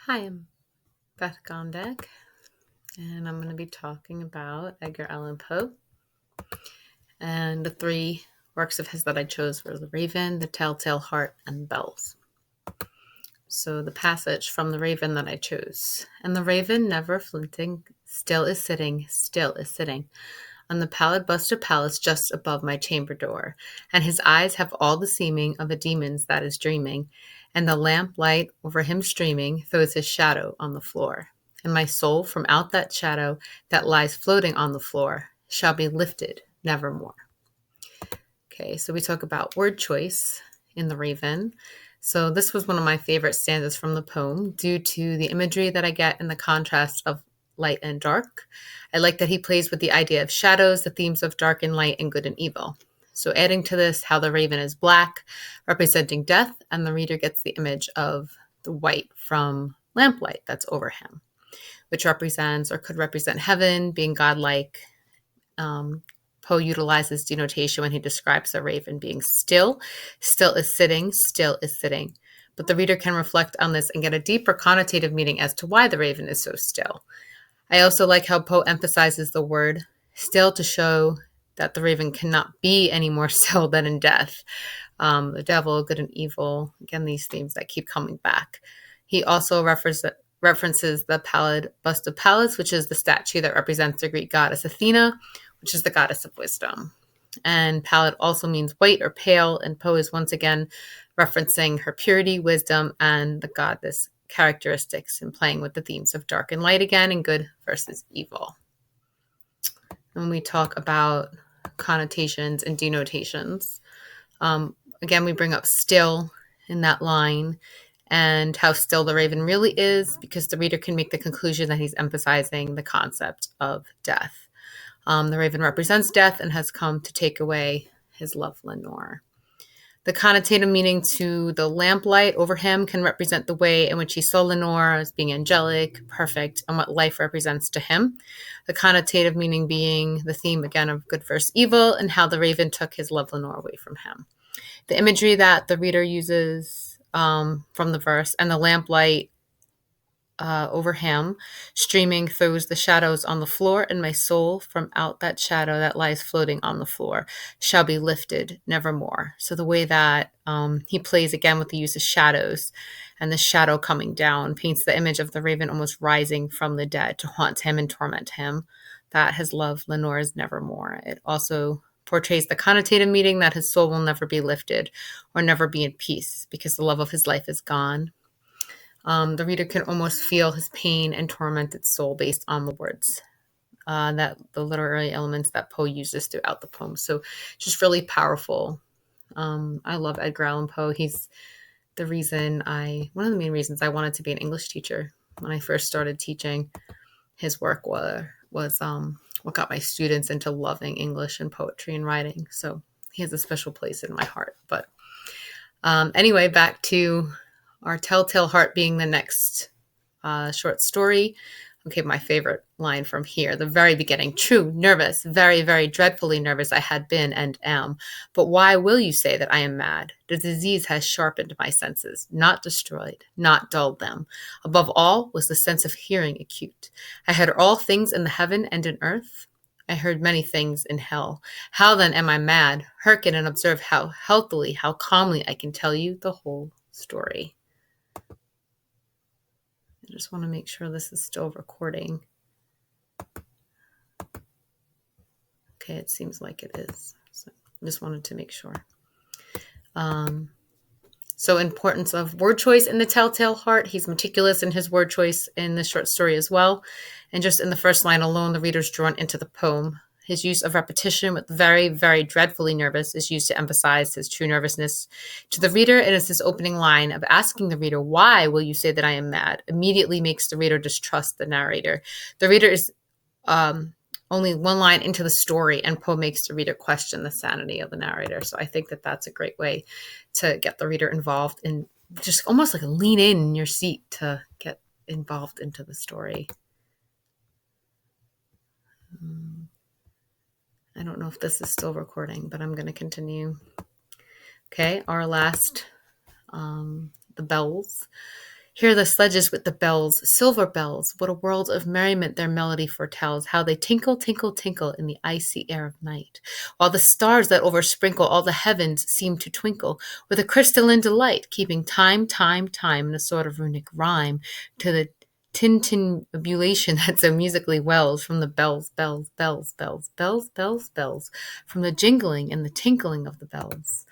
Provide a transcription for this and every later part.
Hi, I'm Beth Gondek, and I'm going to be talking about Edgar Allan Poe. And the three works of his that I chose were The Raven, The Telltale Heart, and Bells. So the passage from The Raven that I chose. And the raven, never flinting, still is sitting, on the pallid bust of Pallas just above my chamber door, and his eyes have all the seeming of a demon's that is dreaming, and the lamp light over him streaming throws his shadow on the floor. And my soul from out that shadow that lies floating on the floor shall be lifted nevermore. Okay, so we talk about word choice in The Raven. So this was one of my favorite stanzas from the poem due to the imagery that I get and the contrast of light and dark. I like that he plays with the idea of shadows, the themes of dark and light, and good and evil. So adding to this, how the raven is black, representing death, and the reader gets the image of the white from lamplight that's over him, which represents or could represent heaven, being godlike. Poe utilizes denotation when he describes the raven being still. Still is sitting, still is sitting. But the reader can reflect on this and get a deeper connotative meaning as to why the raven is so still. I also like how Poe emphasizes the word still to show that the raven cannot be any more still than in death. The devil, good and evil, again, these themes that keep coming back. He also references the pallid bust of Pallas, which is the statue that represents the Greek goddess Athena, which is the goddess of wisdom. And pallid also means white or pale, and Poe is once again referencing her purity, wisdom, and the goddess characteristics and playing with the themes of dark and light again and good versus evil. When we talk about connotations and denotations, again, we bring up still in that line and how still the raven really is, because the reader can make the conclusion that he's emphasizing the concept of death. The raven represents death and has come to take away his love, Lenore. The connotative meaning to the lamplight over him can represent the way in which he saw Lenore as being angelic, perfect, and what life represents to him. The connotative meaning being the theme, again, of good versus evil and how the raven took his love, Lenore, away from him. The imagery that the reader uses from the verse and the lamplight over him, streaming throws the shadows on the floor, and my soul from out that shadow that lies floating on the floor shall be lifted nevermore. So the way that he plays again with the use of shadows and the shadow coming down paints the image of the raven almost rising from the dead to haunt him and torment him, that his love, Lenore, is nevermore. It also portrays the connotative meaning that his soul will never be lifted or never be in peace because the love of his life is gone. The reader can almost feel his pain and tormented soul based on the words, that the literary elements that Poe uses throughout the poem. So just really powerful. I love Edgar Allan Poe. He's one of the main reasons I wanted to be an English teacher when I first started teaching. His work was what got my students into loving English and poetry and writing. So he has a special place in my heart. But anyway, back to our Telltale Heart being the next short story. Okay, my favorite line from here, the very beginning. True, nervous, very, very dreadfully nervous I had been and am. But why will you say that I am mad? The disease has sharpened my senses, not destroyed, not dulled them. Above all was the sense of hearing acute. I heard all things in the heaven and in earth. I heard many things in hell. How then am I mad? Hearken and observe how healthily, how calmly I can tell you the whole story. I just want to make sure this is still recording. Okay, it seems like it is. So I just wanted to make sure. So importance of word choice in the Telltale Heart. He's meticulous in his word choice in this short story as well. And just in the first line alone, the reader's drawn into the poem. His use of repetition with very, very dreadfully nervous is used to emphasize his true nervousness to the reader. It is his opening line of asking the reader, why will you say that I am mad? Immediately makes the reader distrust the narrator. The reader is only one line into the story, and Poe makes the reader question the sanity of the narrator. So I think that that's a great way to get the reader involved and just almost like lean in your seat to get involved into the story. I don't know if this is still recording, but I'm going to continue. Okay, our last, the bells. Hear the sledges with the bells, silver bells, what a world of merriment their melody foretells, how they tinkle, tinkle, tinkle in the icy air of night, while the stars that oversprinkle all the heavens seem to twinkle with a crystalline delight, keeping time, time, time in a sort of runic rhyme to the tintinnabulation that so musically wells from the bells, bells, bells, bells, bells, bells, bells, from the jingling and the tinkling of the bells.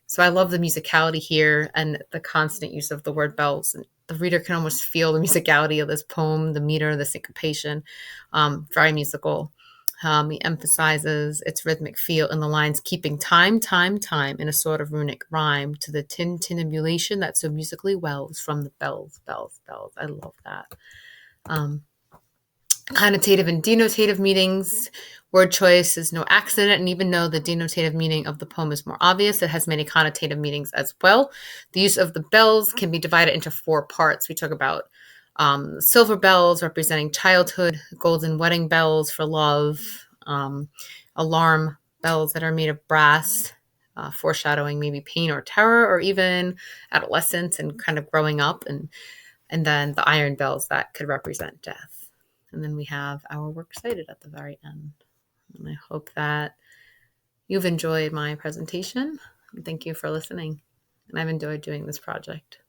So I love the musicality here and the constant use of the word bells. And the reader can almost feel the musicality of this poem, the meter, the syncopation, very musical. He emphasizes its rhythmic feel in the lines, keeping time, time, time in a sort of runic rhyme to the tintinnabulation that so musically wells from the bells, bells, bells. I love that. Connotative and denotative meanings. Word choice is no accident, and even though the denotative meaning of the poem is more obvious, it has many connotative meanings as well. The use of the bells can be divided into 4 parts. We talk about silver bells representing childhood, golden wedding bells for love, alarm bells that are made of brass, foreshadowing maybe pain or terror, or even adolescence and kind of growing up, and then the iron bells that could represent death. And then we have our works cited at the very end. And I hope that you've enjoyed my presentation. Thank you for listening. And I've enjoyed doing this project.